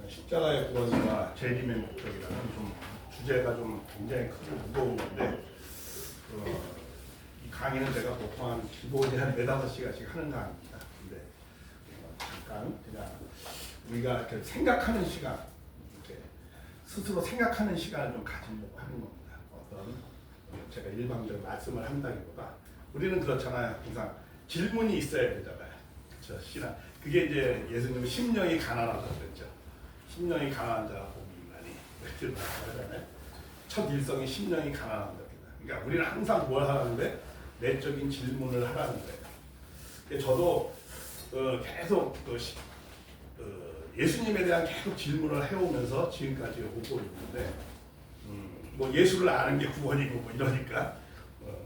십자가의 구원과 재림의 목적이라는 좀 주제가 좀 굉장히 크고 무거운 건데 이 강의는 제가 보통 한 기본이 한 4-5시간씩 하는 강의입니다. 근데 잠깐 그냥 우리가 이렇게 생각하는 시간, 이렇게 스스로 생각하는 시간을 좀 가지려고 하는 겁니다. 어떤 제가 일방적인 말씀을 한다기보다 우리는 그렇잖아요. 항상 질문이 있어야 되잖아요. 그렇죠? 신앙. 그게 이제 예수님은 심령이 가난하다고 그랬죠. 심령이 가난한 자가 복이 있나니. 그렇게 말하잖아요. 첫 일성이 심령이 가난한 자입니다. 그러니까 우리는 항상 뭘 하는데 내적인 질문을 하라는 거예요. 저도 계속 예수님에 대한 계속 질문을 해오면서 지금까지 오고 있는데 뭐 예수를 아는 게 구원이고 뭐 이러니까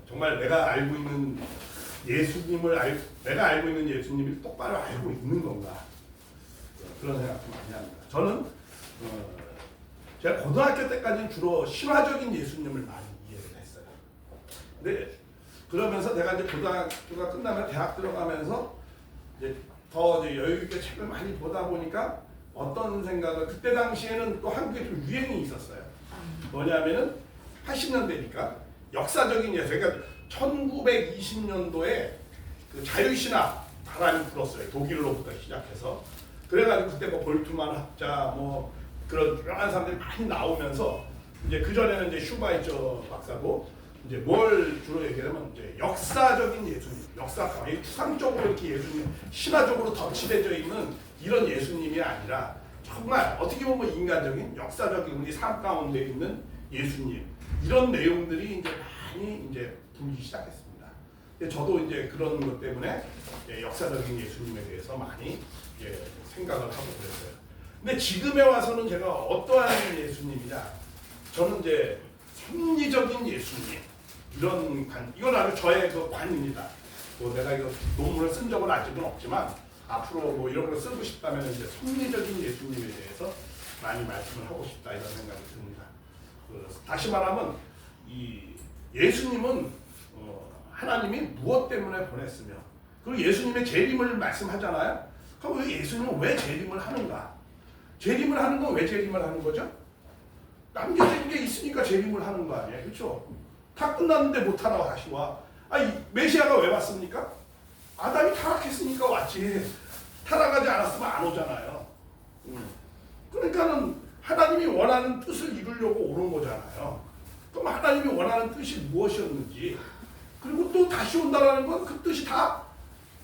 정말 내가 알고 있는 내가 알고 있는 예수님을 똑바로 알고 있는 건가 그런 생각도 많이 합니다. 저는 제가 고등학교 때까지는 주로 신화적인 예수님을 많이 이해를 했어요. 근데 그러면서 내가 이제 고등학교가 끝나면 대학 들어가면서 이제 더 이제 여유 있게 책을 많이 보다 보니까 어떤 생각을 그때 당시에는 또 한국에 좀 유행이 있었어요. 뭐냐면은 80년대니까 역사적인 예수, 그러니까 1920년도에 그 자유신학 바람이 불었어요. 독일로부터 시작해서. 그래가지고 그때 뭐 볼트만 학자 뭐 그런 유명한 사람들이 많이 나오면서 이제 그 전에는 이제 슈바이처 박사고 이제 뭘 주로 얘기하면 이제 역사적인 예수님, 역사가 추상적으로 이렇게 예수님, 신화적으로 덧칠해져 있는 이런 예수님이 아니라 정말 어떻게 보면 인간적인 역사적인 우리 삶 가운데 있는 예수님 이런 내용들이 이제 많이 이제 불기 시작했습니다. 저도 이제 그런 것 때문에 역사적인 예수님에 대해서 많이 생각을 하고 그랬어요. 근데 지금에 와서는 제가 어떠한 예수님이냐? 저는 이제 섭리적인 예수님 이런 이건 아주 저의 그 관입니다. 뭐 내가 이거 논문을 쓴 적은 아직은 없지만 앞으로 뭐 이런 걸 쓰고 싶다면 이제 섭리적인 예수님에 대해서 많이 말씀을 하고 싶다 이런 생각이 듭니다. 다시 말하면 이 예수님은 하나님이 무엇 때문에 보냈으며 그리고 예수님의 재림을 말씀하잖아요. 그럼 왜 예수님은 왜 재림을 하는가? 재림을 하는 건 왜 재림을 하는 거죠? 남겨진 게 있으니까 재림을 하는 거 아니에요, 그렇죠? 다 끝났는데 못 하나 다시 와. 아니 메시아가 왜 왔습니까? 아담이 타락했으니까 왔지. 타락하지 않았으면 안 오잖아요. 그러니까는 하나님이 원하는 뜻을 이루려고 오는 거잖아요. 그럼 하나님이 원하는 뜻이 무엇이었는지 그리고 또 다시 온다라는 건 그 뜻이 다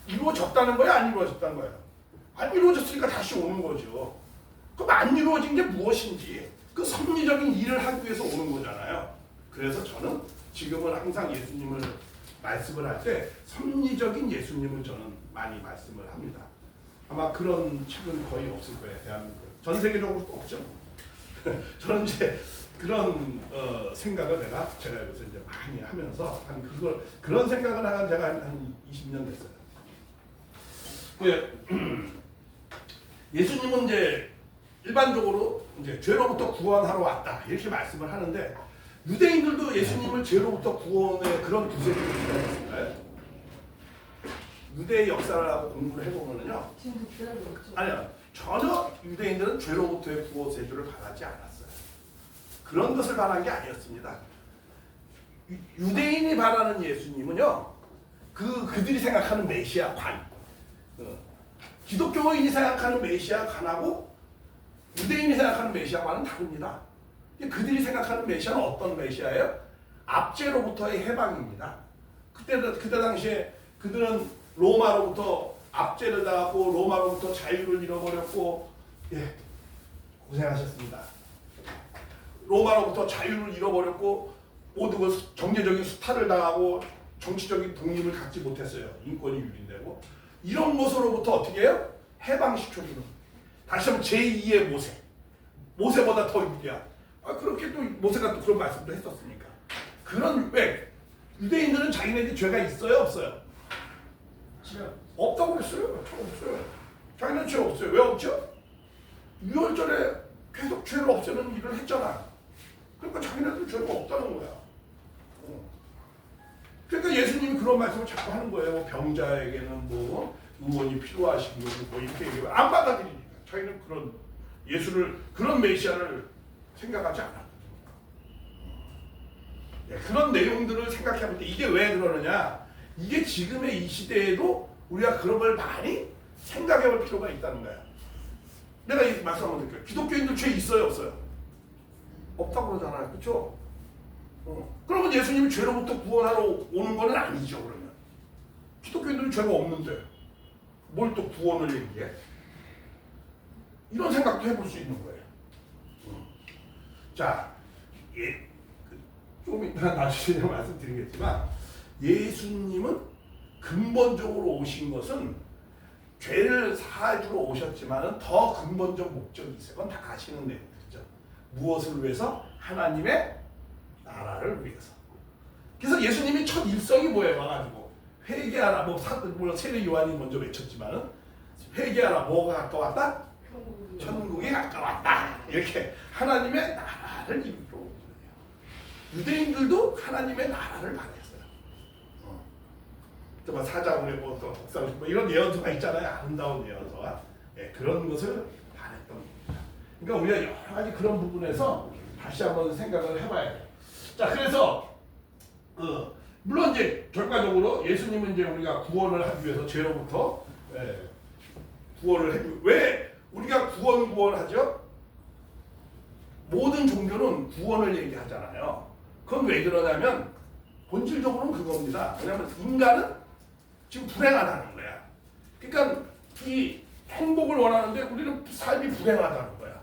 이루어졌다는 거예요? 안 이루어졌다는 거예요? 안 이루어졌으니까 다시 오는 거죠. 그럼 안 이루어진 게 무엇인지 그 섭리적인 일을 하기 위해서 오는 거잖아요. 그래서 저는 지금은 항상 예수님을 말씀을 할 때 섭리적인 예수님을 저는 많이 말씀을 합니다. 아마 그런 책은 거의 없을 거예요. 대한민국 전 세계적으로도 없죠. 저는 이제 그런 생각을 제가 여기서 이제 많이 하면서 그런 생각을 한 제가 한 20년 됐어요. 예수님은 이제 일반적으로 이제 죄로부터 구원하러 왔다 이렇게 말씀을 하는데 유대인들도 예수님을 죄로부터 구원의 그런 구세주로 기다렸을까요? 유대의 역사를 하고 공부를 해보면요. 아니요. 전혀 유대인들은 죄로부터의 구원세주를 바라지 않았어요. 그런 것을 바란 게 아니었습니다. 유대인이 바라는 예수님은요. 그들이 생각하는 메시아 관. 기독교인이 생각하는 메시아 관하고 유대인이 생각하는 메시아 관은 다릅니다. 그들이 생각하는 메시아는 어떤 메시아예요? 압제로부터의 해방입니다. 그때 당시에 그들은 로마로부터 압제를 당하고 로마로부터 자유를 잃어버렸고 고생하셨습니다. 로마로부터 자유를 잃어버렸고 모두 그 경제적인 수탈을 당하고 정치적인 독립을 갖지 못했어요. 인권이 유린되고 이런 것으로부터 어떻게 해요? 해방시켜주는 다시 한번 제2의 모세보다 더 유리한 그렇게 또 모세가 또 그런 말씀도 했었으니까 왜 유대인들은 자기네들이 죄가 있어요 없어요? 없다고 그랬어요. 없어요. 자기는 죄 없어요. 왜 없죠? 유월절에 계속 죄를 없애는 일을 했잖아. 그러니까 자기네들 죄가 없다는 거야. 그러니까 예수님이 그런 말씀을 자꾸 하는 거예요. 병자에게는 뭐 의원이 필요하시고 뭐 이렇게 얘기하면 안 받아들이니까 자기는 그런 예수를 그런 메시아를 생각하지 않았거든요. 그런 내용들을 생각해볼 때 이게 왜 그러느냐? 이게 지금의 이 시대에도 우리가 그런 걸 많이 생각해볼 필요가 있다는 거야. 내가 이 말씀 한번 드릴게요. 기독교인들 죄 있어요, 없어요? 없다고 그러잖아요, 그렇죠? 그러면 예수님이 죄로부터 구원하러 오는 건 아니죠, 그러면. 기독교인들은 죄가 없는데 뭘 또 구원을 얘기해? 이런 생각도 해볼 수 있는 거예요. 자, 좀 이따 나중에 말씀드리겠지만 예수님은 근본적으로 오신 것은 죄를 사주러 오셨지만 더 근본적 목적이 있어요. 그건 다 아시는 내용이죠. 무엇을 위해서? 하나님의 나라를 위해서. 그래서 예수님이 첫 일성이 뭐예요? 와가지고 회개하라. 물론 세례 요한이 먼저 외쳤지만은 회개하라. 뭐가 가까웠다? 천국이 가까웠다. 이렇게 하나님의 나라를 이루러 온 거예요. 유대인들도 하나님의 나라를 바랬어요. 또 사자굴에 또 독사고 뭐 이런 예언서가 있잖아요. 아름다운 예언서가. 그런 것을 바랬던 겁니다. 그러니까 우리가 여러 가지 그런 부분에서 다시 한번 생각을 해봐야 돼요. 자, 그래서 물론 이제 결과적으로 예수님은 이제 우리가 구원을 하기 위해서 죄로부터 구원을 해주고 왜 우리가 구원하죠? 모든 종교는 구원을 얘기하잖아요. 그건 왜 그러냐면 본질적으로는 그겁니다. 왜냐하면 인간은 지금 불행하다는 거야. 그러니까 이 행복을 원하는데 우리는 삶이 불행하다는 거야.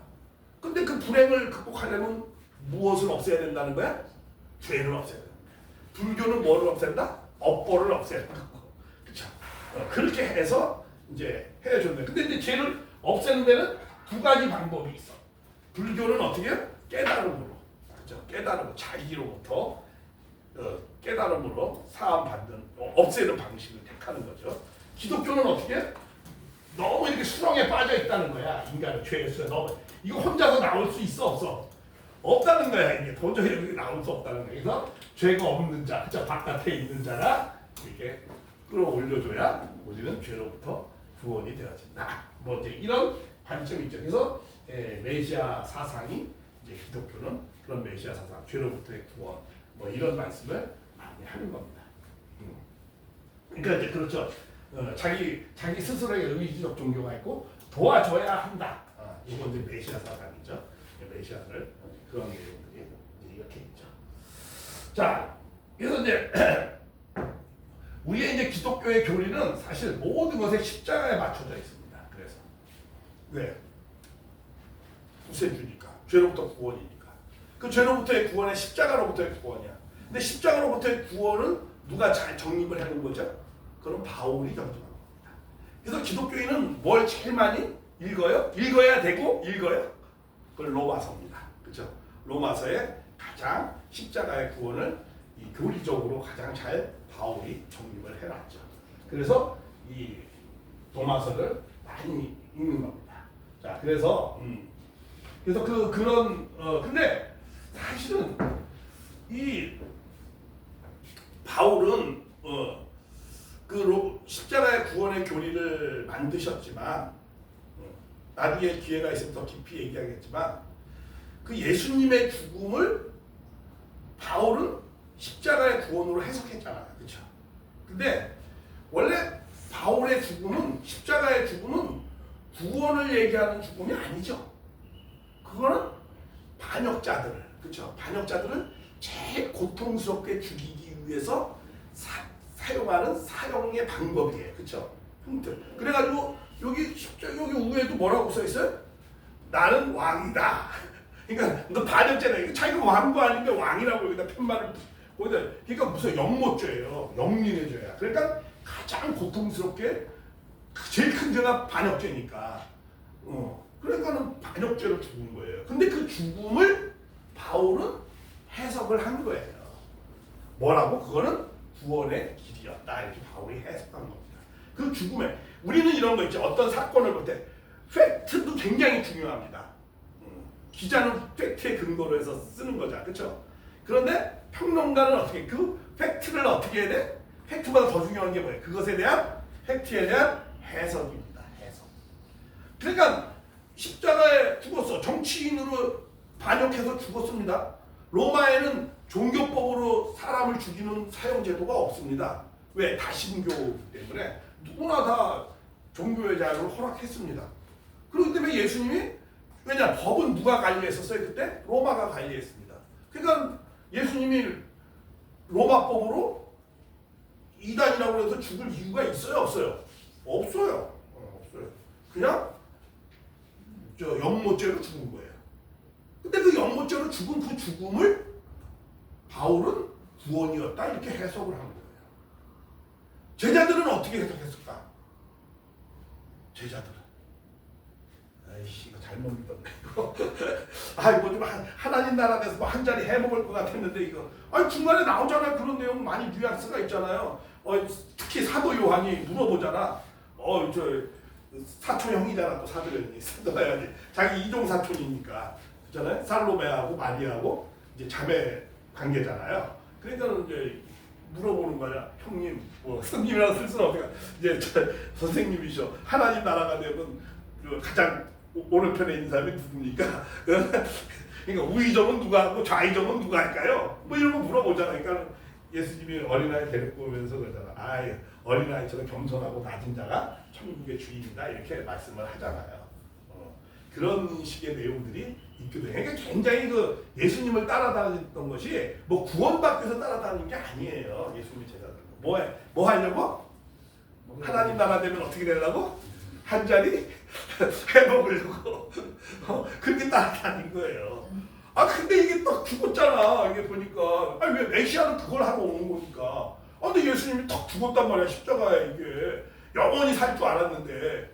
근데 그 불행을 극복하려면 무엇을 없애야 된다는 거야? 죄를 없애야 된다. 불교는 뭐를 없앤다? 업보를 없애야 된다. 그렇죠? 그렇게 해서 이제 해줬네. 근데 이제 죄를 없애는 데는 두 가지 방법이 있어. 불교는 어떻게 해요? 깨달음으로. 그렇죠? 깨달음, 자기로부터 깨달음으로 사함 받는, 없애는 방식을 택하는 거죠. 기독교는 어떻게 해요? 너무 이렇게 수렁에 빠져 있다는 거야. 인간은 죄에서 너무 이거 혼자서 나올 수 있어 없어? 없다는 거야. 이게 도저히 여기 나올 수 없다는 거야. 그래서 죄가 없는 자, 저 바깥에 있는 자가 이렇게 끌어올려줘야 우리는 죄로부터 구원이 되어진다. 뭐 이제 이런 관점이 있죠. 그래서 메시아 사상이 이제 기독교는 그런 메시아 사상, 죄로부터의 구원, 뭐 이런 말씀을 많이 하는 겁니다. 그러니까 이제 그렇죠. 자기 스스로의 의지적 종교가 있고 도와줘야 한다. 이건 이제 메시아 사상이죠. 메시아를 그런 내용들이 이렇게 있죠. 자, 그래서 이제 우리의 이제 기독교의 교리는 사실 모든 것에 십자가에 맞춰져 있습니다. 그래서 왜? 구세주니까, 죄로부터 구원이니까. 그 죄로부터의 구원은 십자가로부터의 구원이야. 근데 십자가로부터의 구원은 누가 잘 정립을 해놓은 거죠? 그럼 바울이 정립한 겁니다. 그래서 기독교인은 뭘 제일 많이 읽어요? 읽어야 되고 읽어요. 그걸 로마서입니다. 그렇죠? 로마서에 가장 십자가의 구원을 이 교리적으로 가장 잘 바울이 정립을 해놨죠. 그래서 이 로마서를 많이 읽는 겁니다. 자, 그래서 그런 근데 사실은 이 바울은 십자가의 구원의 교리를 만드셨지만 나중에 기회가 있으면 더 깊이 얘기하겠지만 그 예수님의 죽음을 바울은 십자가의 구원으로 해석했잖아요. 그렇죠? 근데 원래 바울의 죽음은 십자가의 죽음은 구원을 얘기하는 죽음이 아니죠. 그거는 반역자들을, 그렇죠? 반역자들을 제일 고통스럽게 죽이기 위해서 사용하는 사형의 방법이에요. 그렇죠? 형들. 그래가지고 여기 위에도 뭐라고 써 있어요? 나는 왕이다. 그러니까 너 반역죄다. 자기가 왕도 아닌데 왕이라고 여기다 팻말을 거기다. 그러니까 무슨 영모죄예요. 영린의 죄야. 그러니까 가장 고통스럽게 제일 큰 죄가 반역죄니까. 그러니까는 반역죄로 죽은 거예요. 근데 그 죽음을 바울은 해석을 한 거예요. 뭐라고? 그거는 구원의 길이었다. 이렇게 바울이 해석한 겁니다. 그 죽음에 우리는 이런 거 있죠. 어떤 사건을 볼 때 팩트도 굉장히 중요합니다. 기자는 팩트에 근거로 해서 쓰는 거죠. 그렇죠? 그런데 평론가는 어떻게 그 팩트를 어떻게 해야 돼? 팩트보다 더 중요한 게 뭐예요? 그것에 대한 팩트에 대한 해석입니다. 해석. 그러니까 십자가에 죽었어. 정치인으로 반역해서 죽었습니다. 로마에는 종교법으로 사람을 죽이는 사형제도가 없습니다. 왜? 다신교이기 때문에 누구나 다 종교의 자유를 허락했습니다. 그렇기 때문에 예수님이 왜냐? 법은 누가 관리했었어요? 그때? 로마가 관리했습니다. 그러니까 예수님이 로마법으로 이단이라고 해서 죽을 이유가 있어요? 없어요? 없어요. 없어요. 그냥 연못죄로 죽은 거예요. 근데 그 연못죄로 죽은 그 죽음을 바울은 구원이었다 이렇게 해석을 한 거예요. 제자들은 어떻게 해석했을까? 제자들은 아이씨 이거 잘못 믿었네 이거. 아이 뭐 좀 하나님 나라 돼서 뭐 한 자리 해먹을 것 같았는데 이거. 아니 중간에 나오잖아요. 그런 내용 많이 뉘앙스가 있잖아요. 특히 사도 요한이 물어보잖아. 저 사촌 형이잖아. 또 사도연이 사도야지. 자기 이종 사촌이니까 그잖아요. 살로메하고 마리아하고 이제 자매 관계잖아요. 그러니까 이제 물어보는 거야. 형님, 뭐 스님이라고 쓸 수는 없으니까 이제 선생님이셔. 하나님 나라가 되면 가장 오른편에 있는 사람이 누굽니까? 그러니까 우의정은 누가 하고 좌의정은 누가 할까요? 뭐 이런 거 물어보잖아요. 그러니까 예수님이 어린아이 데리고 오면서 그러잖아. 어린아이처럼 겸손하고 낮은 자가 천국의 주인이다 이렇게 말씀을 하잖아요. 그런 식의 내용들이 있거든요. 그러니까 굉장히 그 예수님을 따라다녔던 것이 뭐 구원받기 위해서 따라다니는 게 아니에요. 예수님의 제자들. 뭐 하려고? 하나님 나라 되면 어떻게 되려고? 한 자리 해먹으려고. 그렇게 따라다닌 거예요. 근데 이게 딱 죽었잖아. 이게 보니까. 왜 메시아는 그걸 하러 오는 거니까. 근데 예수님이 딱 죽었단 말이야. 십자가에 이게. 영원히 살 줄 알았는데.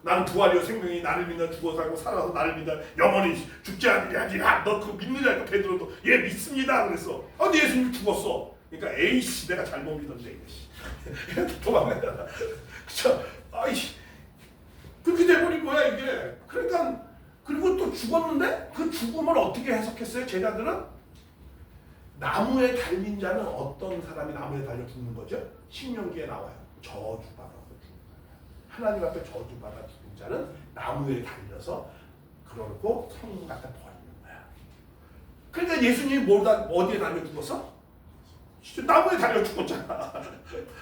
나는 부활이요 생명이 나를 믿는 죽어 살고 살아서 나를 믿는 영원히 죽지 않으리라. 너 그거 믿느냐? 베드로도 예 믿습니다. 그랬어. 근데 예수님이 죽었어. 그러니까 에이씨 내가 잘못 믿었네 이거. 도망가잖아. 그쵸? 아이씨 그렇게 돼버린 거야 이게. 그러니까 그리고 또 죽었는데 그 죽음을 어떻게 해석했어요? 제자들은 나무에 달린 자는 어떤 사람이 나무에 달려 죽는 거죠? 신명기에 나와요. 저주받아서 죽는 거야. 하나님 앞에 저주받아 죽은 자는 나무에 달려서 그러고 성문 갖다 버리는 거야. 그러니까 예수님이 어디에 달려 죽었어? 나무에 달려 죽었잖아.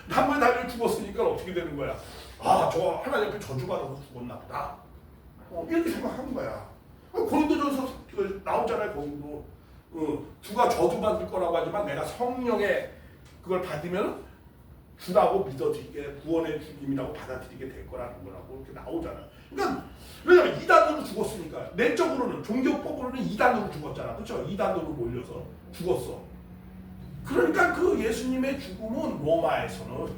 나무에 달려 죽었으니까 어떻게 되는 거야? 저 하나님 앞에 저주받아서 죽었나 보다. 이렇게 생각한 거야. 고린도전서 나오잖아요. 거기도 주가 저주받을 거라고 하지만 내가 성령의 그걸 받으면 주라고 믿어지게 구원의 주님이라고 받아들이게 될 거라는 거라고 이렇게 나오잖아. 그러니까 왜냐면 이단으로 죽었으니까 내적으로는 종교법으로는 이단으로 죽었잖아. 그렇죠? 이단으로 몰려서 죽었어. 그러니까 그 예수님의 죽음은 로마에서는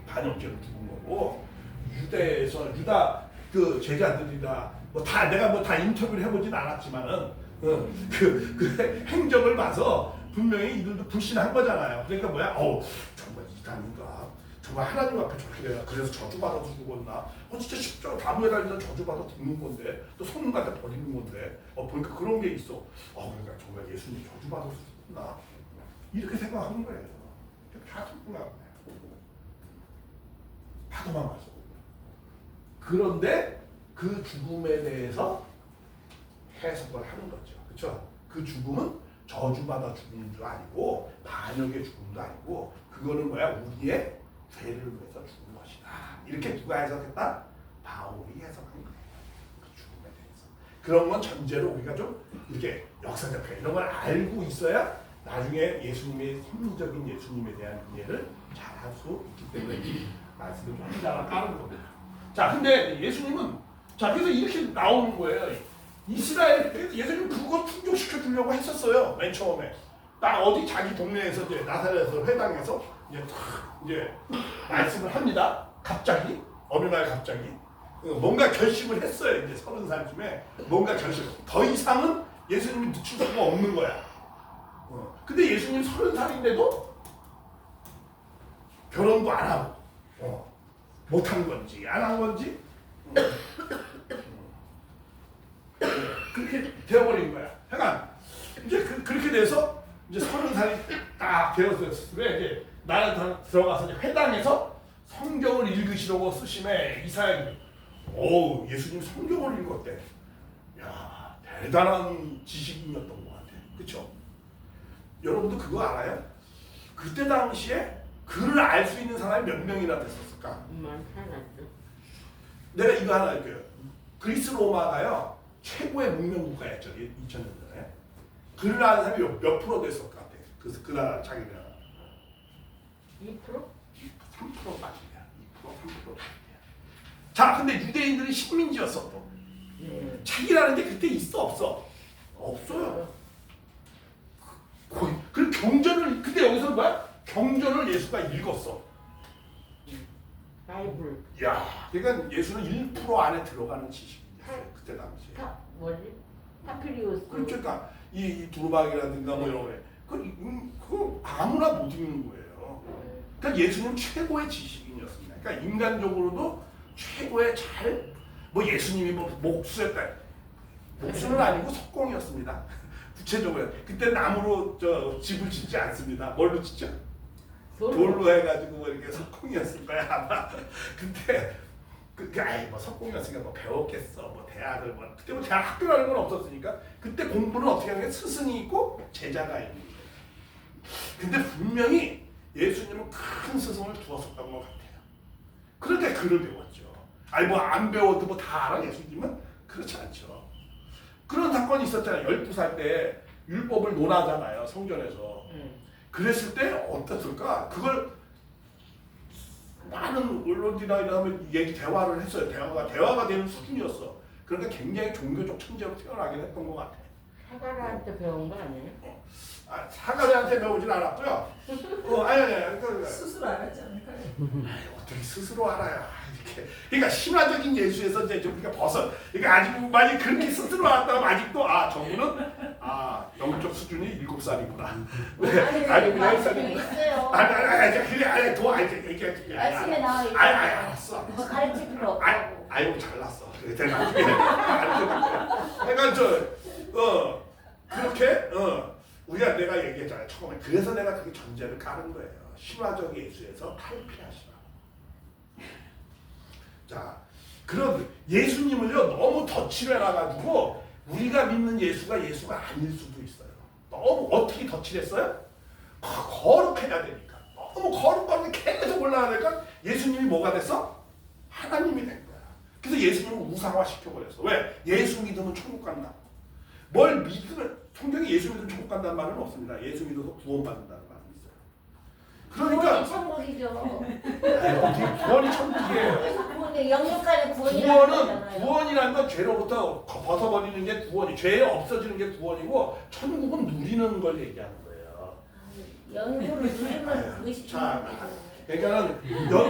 반역죄로 죽은 거고 유대에서 유다 그 제자들이다 뭐 다 내가 뭐 다 인터뷰를 해보진 않았지만은 그 행적을 봐서 분명히 이들도 불신한 거잖아요. 그러니까 뭐야? 정말 이단인가? 정말 하나님 앞에 저렇게 내가 그래서 저주받아서 죽었나? 진짜 십자가 나무에 달리는 저주받아 죽는 건데 또 성문 갖다 버리는 건데 보니까 그런 게 있어. 그러니까 정말 예수님 저주받아서 죽었나? 이렇게 생각하는 거예요. 다 듣구나. 다 도망갔어. 그런데 그 죽음에 대해서 해석을 하는 거죠. 그렇죠? 그 죽음은 저주받아 죽는 줄 아니고 반역의 죽음도 아니고 그거는 뭐야? 우리의 죄를 위해서 죽은 것이다. 이렇게 누가 해석했다? 바울이 해석한 거예요. 그 죽음에 대해서. 그런 건 전제로 우리가 좀 이렇게 역사적 이런 걸 알고 있어야 나중에 예수님의 섭리적인 예수님에 대한 이해를 잘 할 수 있기 때문에 이 말씀을 좀 하다가 까는 겁니다. 자, 근데 예수님은 그래서 이렇게 나오는 거예요. 이스라엘 예수님 그거 충족시켜 주려고 했었어요. 맨 처음에 딱 어디 자기 동네에서 이제 나사렛에서 회당에서 이제 말씀을 합니다. 갑자기 어느 날 갑자기 뭔가 결심을 했어요. 이제 30살쯤에 뭔가 결심. 더 이상은 예수님이 늦출 수가 없는 거야. 근데 예수님 30살인데도 결혼도 안 하고 못한 건지 안 한 건지 그렇게 되어버린 거야. 그러니까 이제 그렇게 돼서 이제 30살이 딱 되었을 때 이제 나라 들어가서 이제 회당에서 성경을 읽으시려고 쓰심에 이사야님 예수님 성경을 읽었대. 야, 대단한 지식인이었던 것 같아. 그렇죠? 여러분도 그거 알아요? 그때 당시에 글을 알 수 있는 사람이 몇 명이나 됐었을까? 많잖았죠. 내가 이거 하나 할게요. 그리스 로마가요 최고의 문명 국가였죠. 2000년대에. 글을 아는 사람이 몇 프로 됐을 것 같아? 그 나라 자기 나라. 2%? 3%까지야. 2%, 3%까지야. 자, 근데 유대인들은 식민지였어 또. 책이라는 게 그때 있어 없어? 없어요. 그 경전을 근데 여기서 뭐야? 경전을 예수가 읽었어. 바이블. 야, 그러니까 예수는 1% 안에 들어가는 지식이었어요. 그때 당시에. 뭐지? 파피리우스. 그러니까 이 두루박이라든가 뭐 이런 거, 그거 아무나 못 읽는 거예요. 그러니까 예수님 최고의 지식인이었습니다. 그러니까 인간적으로도 최고의 뭐 예수님이 뭐 목수였다. 목수는 아니고 석공이었습니다. 구체적으로 그때 나무로 집을 짓지 않습니다. 뭘로 짓죠? 돌로 해가지고 뭐 이렇게 석공이었을 거야 아마. 근데 뭐 석공이었으니까 뭐 배웠겠어. 뭐 대학을 뭐 그때 뭐 대학 학교라는 건 없었으니까 그때 공부는 어떻게 하는 게 스승이 있고 제자가 있는 거예요. 근데 분명히 예수님은 큰 스승을 두었었던 것 같아요. 그러니까 글을 배웠죠. 아니 뭐 안 배워도 뭐 다 알아 예수님은? 그렇지 않죠. 그런 사건이 있었잖아요. 12살 때 율법을 논하잖아요. 성전에서. 그랬을 때 어땠을까? 그걸 많은 언론이나 이러면 대화를 했어요. 대화가 되는 수준이었어. 그러니까 굉장히 종교적 천재로 태어나긴 했던 것 같아. 사가랴한테 배운 거 아니에요? 사가랴한테 배우진 않았고요. 아니. 스스로 알았지 않을까요? 어떻게 스스로 알아요? 이렇게. 그러니까 신화적인 예수에서 이제 좀 그러니까 그러니까 아직 만약 그렇게 스스로 알았다면 아직도 저분은 영적 수준이 7살이구나. 아니 그냥 있어요. 아니 더 아침에 나와 있어요. 알았어. 뭐 가르칠 필요 없고. 아이고 잘났어. 내가 그러니까 그렇게 우리가 내가 얘기했잖아요 처음에. 그래서 내가 그게 전제를 까는 거예요. 신화적 예수에서 탈피하시라. 자, 그런 예수님을요 너무 덧칠을 해놔가지고 우리가 믿는 예수가 아닐 수도 있어요. 너무 어떻게 덧칠했어요? 거룩해야 되니까. 너무 거룩하게 계속 올라가니까 예수님이 뭐가 됐어? 하나님이 된 거야. 그래서 예수님을 우상화 시켜버렸어. 왜? 예수 믿으면 천국 간다. 뭘 믿으면 성경에 예수 믿으면 천국 간다는 말은 없습니다. 예수 믿어서 구원받는다는 말은 있어요. 그러니까 천국이죠. 어떻게 구원이 천국이에요? 구원이 영육간의 구원이라는 거잖아요. 구원이라는 건 죄로부터 벗어버리는 게 구원이, 죄 없어지는 게 구원이고 천국은 누리는 걸 얘기하는 거예요. 영육을 누리면 그것이 천국이죠. 그러니까는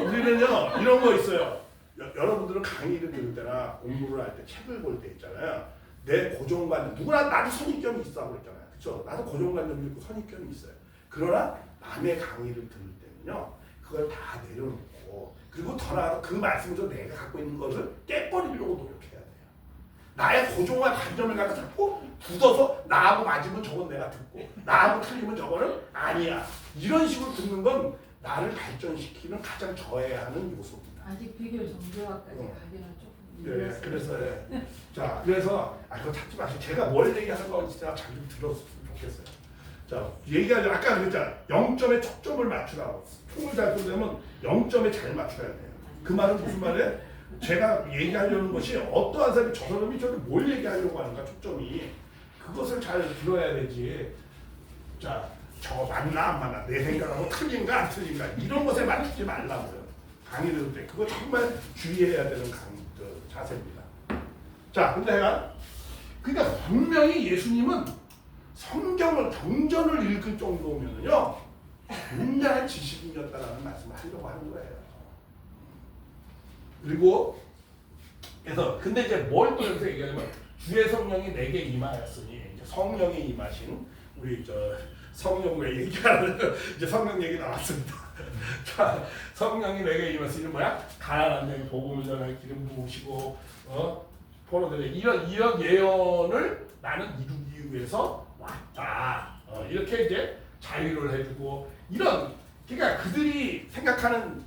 우리는요 이런 거 있어요. 여러분들은 강의를 들을 때나 공부를 할 때 책을 볼 때 있잖아요. 내 고정관념, 누구나 나도 선입견이 있어 하고 있잖아요. 그렇죠? 나도 고정관념이 있고 선입견이 있어요. 그러나 남의 강의를 들을 때는요 그걸 다 내려놓고 그리고 더 나아가 그 말씀에서 내가 갖고 있는 것을 깨버리려고 노력해야 돼요. 나의 고정한 관념을 갖다 자꾸 굳어서 나하고 맞으면 저건 내가 듣고 나하고 틀리면 저거는 아니야. 이런 식으로 듣는 건 나를 발전시키는 가장 저해야 하는 요소입니다. 아직 비교 정교화까지 가기는 조금. 네, 그래서 그거 찾지 마시고 제가 뭘 얘기하는 거 진짜 잘 좀 들었으면 좋겠어요. 자, 얘기하자. 아까 그랬잖아. 0점에 초점을 맞추라고. 총을 잘 쏘려면 0점에 잘 맞춰야 돼요. 그 말은 무슨 말이에요? 제가 얘기하려는 것이 어떠한 사람이 저 사람이 저를 뭘 얘기하려고 하는가 초점이 그것을 잘 들어야 되지. 자, 저 맞나 안 맞나 내 생각하고 틀린가 안 틀린가 이런 것에 맞추지 말라고요. 강의를 할 때 그거 정말 주의해야 되는 자세입니다. 자, 근데 그러니까 분명히 예수님은 성경을 경전을 읽을 정도면요 굉장한 지식인이었다라는 말씀을 하려고 하는 거예요. 그리고 그래서 근데 이제 뭘 또 여기서 얘기하냐면 주의 성령이 내게 임하였으니 이제 성령이 임하신 우리 성령을 얘기하는 이제 성령 얘기 나왔습니다. 자, 성령이 내게 임하시니 뭐야? 가난한 자에게 복음을 전할 기름 부으시고 포로들에게 이런 예언을 나는 이루기 위해서 왔다. 이렇게 이제 자유를 해주고 이런 그러니까 그들이 생각하는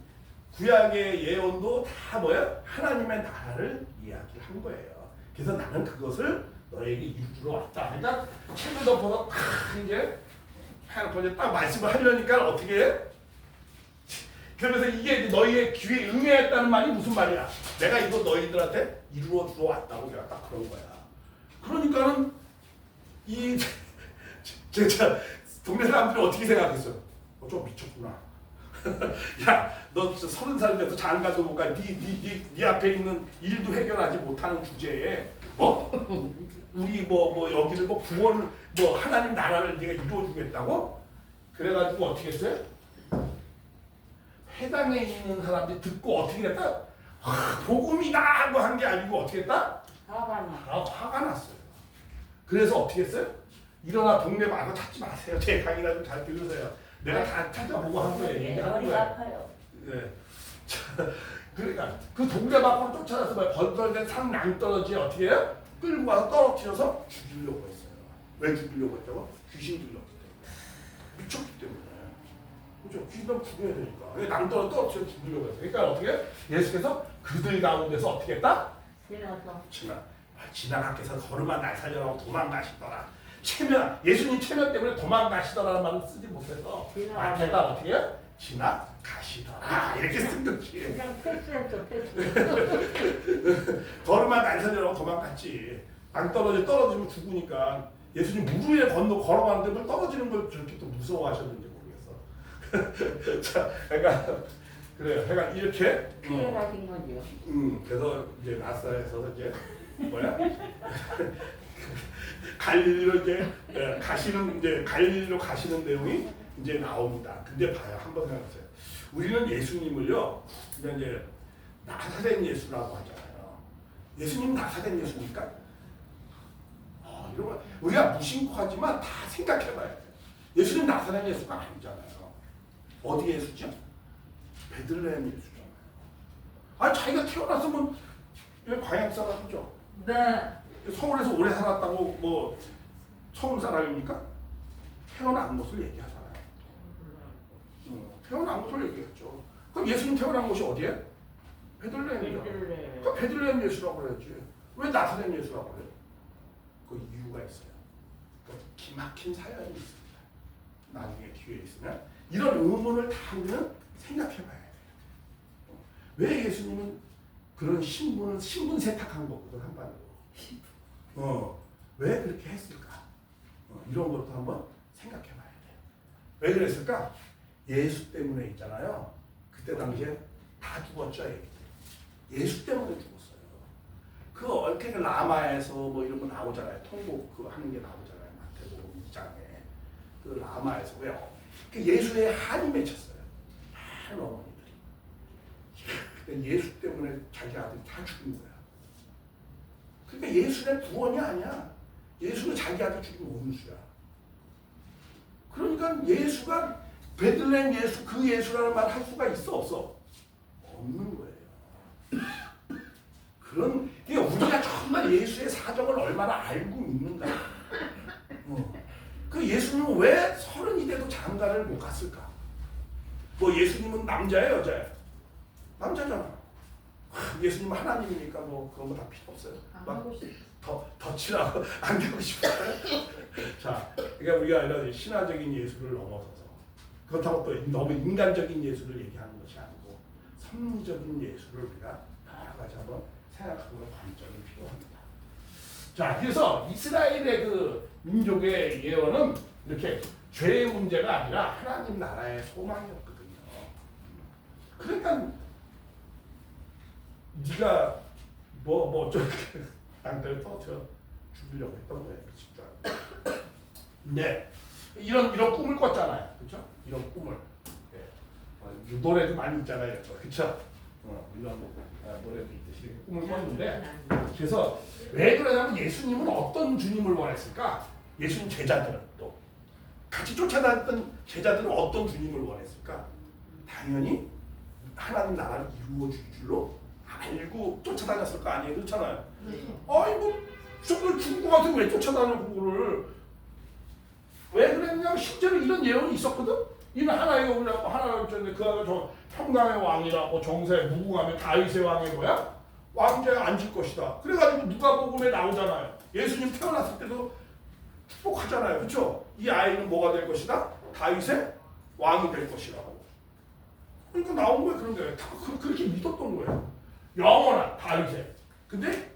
구약의 예언도 다 뭐야? 하나님의 나라를 이야기한 거예요. 그래서 나는 그것을 너에게 이루러 왔다. 그러니까 책을 덮어서 딱 이제 해놓고 이제 딱 말씀을 하려니까 어떻게 해? 그러면서 이게 너희의 귀에 응했다는 말이 무슨 말이야? 내가 이거 너희들한테 이루어 주러 왔다고 내가 딱 그런 거야. 그러니까는 이 진짜 동네 사람들이 어떻게 생각했어? 좀 미쳤구나. 야, 너 30살 돼서 장가도 못 가. 네 앞에 있는 일도 해결하지 못하는 주제에 우리 여기를 구원 하나님 나라를 네가 이루어 주겠다고? 그래가지고 어떻게 했어요? 해당에 있는 사람들이 듣고 어떻게 했다? 복음이다 하고 한 게 아니고 어떻게 했다? 화가 났어요. 그래서 어떻게 했어요? 일어나 동네 마구 찾지 마세요. 제 강의나 좀 잘 들으세요. 내가 다 찾아보고 한 거예요. 얘기하는 머리가 거예요. 아파요. 네. 그러니까 그 동네 밖으로 쫓아가서 건설된 산 낭떠러지에 어떻게 해요? 끌고 와서 떨어뜨려서 죽이려고 했어요. 왜 죽이려고 했다고? 귀신 들렸기 때문에. 미쳤기 때문에. 그죠? 귀신은 죽여야 되니까. 낭떠러지 떨어뜨려 죽이려고 했어요. 그러니까 어떻게 해요? 예수께서 그들 가운데서 어떻게 했다? 지나가께서 걸음아 날 살려라고 도망가시더라. 예수님 체면 때문에 도망가시더라는 말을 쓰지 못해서 마태가 어떻게 해요? 지나가시더라 이렇게 쓴 거지. 그냥 패스했어, 패스. 걸음아 날 살려라고 도망갔지. 떨어지면 죽으니까. 예수님 물 위에 걸어가는데 뭘 떨어지는 걸 저렇게 또 무서워하셨는지 모르겠어. 자, 그러니까 그래요. 그러니까 이렇게 피해가신 거죠. 그래서 이제 나사에서 이제 갈릴리로 갈릴리로 가시는 내용이 이제 나옵니다. 근데 봐요. 한번 생각해보세요. 우리는 예수님을요, 그냥 이제 나사렛 예수라고 하잖아요. 예수님 나사렛 예수입니까? 이런 우리가 무심코하지만 다 생각해봐야 돼요. 예수님 나사렛 예수가 아니잖아요. 어디 예수죠? 베들레헴 예수잖아요. 자기가 태어났으면 광양 사람이죠. 네. 서울에서 오래 살았다고 서울 사람입니까? 태어난 곳을 얘기하잖아요. 태어난 곳을 얘기했죠. 그럼 예수님 태어난 곳이 어디에? 베들레헴이죠. 그럼 베들레헴 예수라고 그랬지. 왜 나사렛 예수라고 그래요? 그 이유가 있어요. 그 기막힌 사연이 있습니다. 나중에 기회 있으면 이런 의문을 다 우리는 생각해봐야 돼요. 왜 예수님은 그런 신분 세탁한 거거든 한반도로. 왜 그렇게 했을까? 이런 것도 한번 생각해봐야 돼요. 왜 그랬을까? 예수 때문에 있잖아요. 그때 당시에 다 죽었죠. 예수 때문에 죽었어요. 이렇게 라마에서 이런 거 나오잖아요. 통곡 하는 게 나오잖아요. 마태복음 2장에 그 라마에서 왜요? 예수의 한이 맺혔어요. 한 어머니들이. 예수 때문에 자기 아들이 다 죽인 거야. 그러니까 예수는 구원이 아니야. 예수는 자기 아들 죽인 원수야. 그러니까 예수가 베들레헴 예수, 그 예수라는 말 할 수가 있어 없어? 없는 거예요. 우리가 정말 예수의 사정을 얼마나 알고 있는가. 그 예수님은 왜 30이 돼도 장가를 못 갔을까? 예수님은 남자예요, 여자예요? 남자잖아. 예수님은 하나님이니까 그런 거 다 필요 없어요. 더 칠하고 안 되고 싶어요. 자, 그러니까 우리가 이런 신화적인 예수를 넘어서서 그렇다고 또 너무 인간적인 예수를 얘기하는 것이 아니고 섭리적인 예수를 우리가 여러 가지 한번 생각하는 관점이 필요합니다. 자, 그래서 이스라엘의 그 민족의 예언은 이렇게 죄의 문제가 아니라 하나님 나라의 소망이었거든요. 그러니까 네가 저렇게 땅들 터져 죽이려고 했던 거예요. 진짜. 네, 이런 꿈을 꿨잖아요. 그렇죠? 이런 꿈을. 네. 노래도 많이 있잖아요. 그렇죠? 이런 노래도 있듯이 꿈을 꿨는데, 그래서 왜 그러냐면 예수님은 어떤 주님을 원했을까? 예수님 제자들은 또 같이 쫓아다녔던 제자들은 어떤 주님을 원했을까? 당연히 하나님 나라를 이루어 줄 줄로 알고 쫓아다녔을 거 아니에요? 그렇잖아요. 저걸 죽고 가서 왜 쫓아다녀 그거를? 왜 그랬냐면 실제로 이런 예언이 있었거든. 이는 하나님이 우리라고 하나님을 줬는데 그 안에 평강의 왕이라고 정세 무궁하며 다윗의 왕이 뭐야? 왕자에 앉을 것이다. 그래가지고 누가복음에 나오잖아요. 예수님 태어났을 때도 축복하잖아요. 그렇죠? 이 아이는 뭐가 될 것이다? 다윗의 왕이 될 것이라고. 그러니까 나온 거예요. 그런 게 다 그렇게 믿었던 거예요. 영원한 다윗의. 근데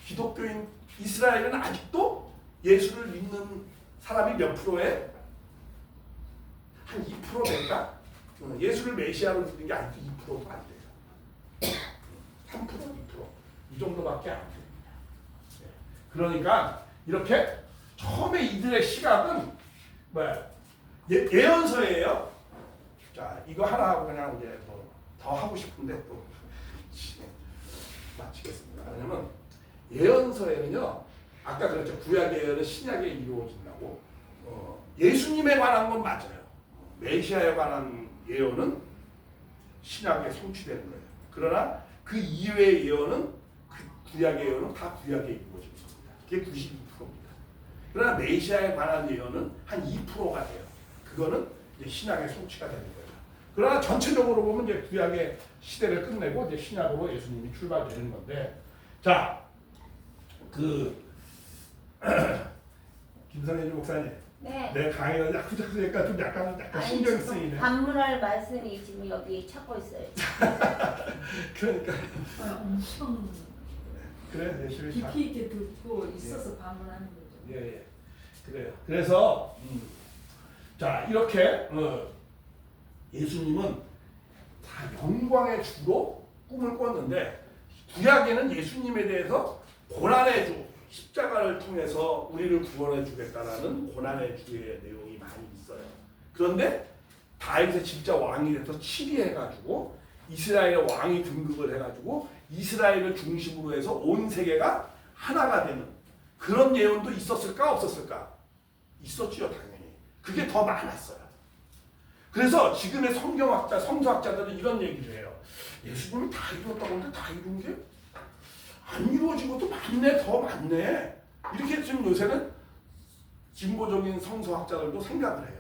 기독교인 이스라엘은 아직도 예수를 믿는 사람이 몇 프로에? 한 2% 될까? 예수를 메시아로 믿는 게 아직도 2%도 안 돼요. 3%, 2%. 이 정도밖에 안 됩니다. 그러니까 이렇게 처음에 이들의 시각은 뭐야? 예언서예요. 자, 이거 하나 하고 그냥 이제 더 하고 싶은데 또 마치겠습니다. 왜냐면 예언서에는요, 아까 그랬죠. 구약의 예언은 신약에 이루어진다고. 예수님에 관한 건 맞아요. 메시아에 관한 예언은 신약에 성취되는 거예요. 그러나 그 이외의 예언은 그 구약의 예언은 다 구약에 이루어진 겁니다. 그게 92%입니다. 그러나 메시아에 관한 예언은 한 2%가 돼요. 그거는 이제 신약의 성취가 되는 거예요. 그러나 전체적으로 보면 이제 구약의 시대를 끝내고 이제 신약으로 예수님이 출발되는 건데, 자, 김선희 목사님, 네. 내 강의는 약간 신경 쓰이네. 반문할 말씀이 지금 여기 찾고 있어요. 그러니까 엄청 그래 열심히 잘. 깊이 있게 듣고 있어서 반문하는 거죠. 예. 그래요. 그래서 자 이렇게 예수님은 다 영광의 주로 꿈을 꿨는데 구약에는 예수님에 대해서 고난의 주, 십자가를 통해서 우리를 구원해 주겠다라는 고난의 주의 내용이 많이 있어요. 그런데 다윗의 진짜 왕이 돼서 치리해가지고 이스라엘의 왕이 등극을 해가지고 이스라엘을 중심으로 해서 온 세계가 하나가 되는 그런 예언도 있었을까 없었을까? 있었지요, 당연히. 그게 더 많았어요. 그래서 지금의 성경학자, 성서학자들은 이런 얘기를 해요. 예수님이 다 이뤘다고 하는데 다 이룬 게 안 이루어진 것도 많네, 더 많네. 이렇게 지금 요새는 진보적인 성서학자들도 생각을 해요.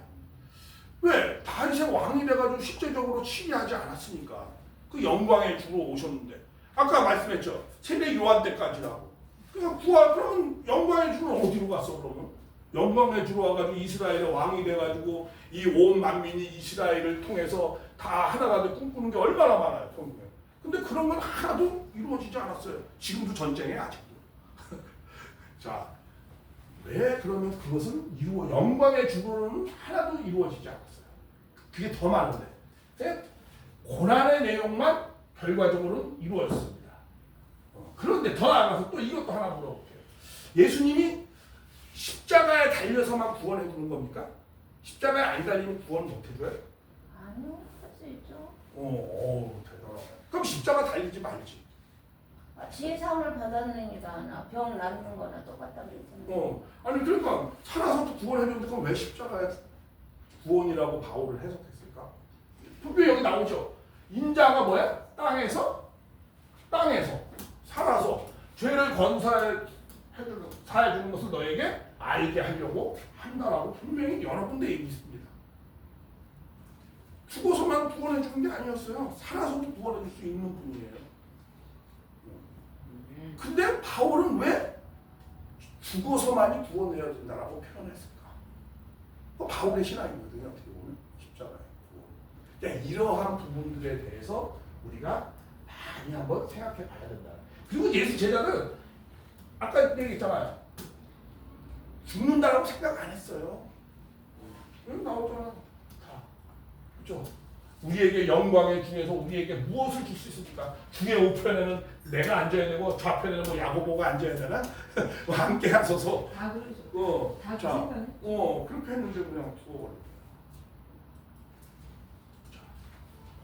왜? 다윗의 왕이 돼가지고 실제적으로 치리하지 않았으니까. 그 영광의 주로 오셨는데. 아까 말씀했죠. 세례 요한 때까지라고. 그러면 영광의 주는 어디로 갔어, 그러면? 영광의 주로 와가지고 이스라엘의 왕이 돼가지고 이 온 만민이 이스라엘을 통해서 다 하나가 돼 꿈꾸는 게 얼마나 많아요, 성경에. 근데 그런 건 하나도 이루어지지 않았어요. 지금도 전쟁에 아직도. 자, 왜 그러면 그것은 영광의 주로는 하나도 이루어지지 않았어요. 그게 더 많은데. 고난의 내용만 결과적으로는 이루어졌습니다. 그런데 더 나아가서 또 이것도 하나 물어볼게요. 예수님이 십자가에 달려서만 구원해 주는 겁니까? 십자가에 안 달리면 구원 못 해줘요? 아니요, 할 수 있죠. 대단하네. 그럼 십자가 달리지 말지. 지혜사원을 받았느니까 병 낫는 거나 똑같다고 그랬잖아요. 아니 그러니까 살아서도 구원해 주는데 그럼 왜 십자가에 구원이라고 바울을 해석했을까? 분명히 여기 나오죠. 인자가 뭐야? 땅에서 살아서 죄를 사해 주는 것을 너에게 알게 하려고 한다라고 분명히 여러 군데 얘기했습니다. 죽어서만 구원해 주는 게 아니었어요. 살아서도 구원해 줄 수 있는 분이에요. 근데 바울은 왜 죽어서만이 구원해야 된다라고 표현했을까? 바울의 신앙이거든요. 어떻게 보면 십자가에. 그러니까 이러한 부분들에 대해서 우리가 많이 한번 생각해 봐야 된다. 그리고 예수 제자는 아까 얘기했잖아요. 죽는다라고 생각 안 했어요. 여기 나오잖아. 다. 그렇죠? 우리에게 영광의 중에서 우리에게 무엇을 줄 수 있습니까? 중에 우편에는 내가 앉아야 되고 좌편에는 뭐 야고보가 앉아야 되나? 함께 하소서. 다 그러죠. 다 그 생각해. 그렇게 했는데 그냥 두어버려.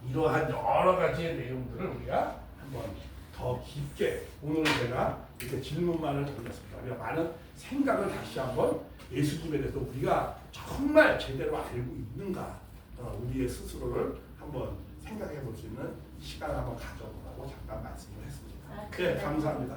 이러한 여러 가지의 내용들을 우리가 한번 더 깊게 오늘 제가 이렇게 질문만을 던졌습니다. 우리가 많은 생각을 다시 한번 예수님에 대해서 우리가 정말 제대로 알고 있는가 우리의 스스로를 한번 생각해 볼 수 있는 시간을 한번 가져보라고 잠깐 말씀을 했습니다. 네, 감사합니다.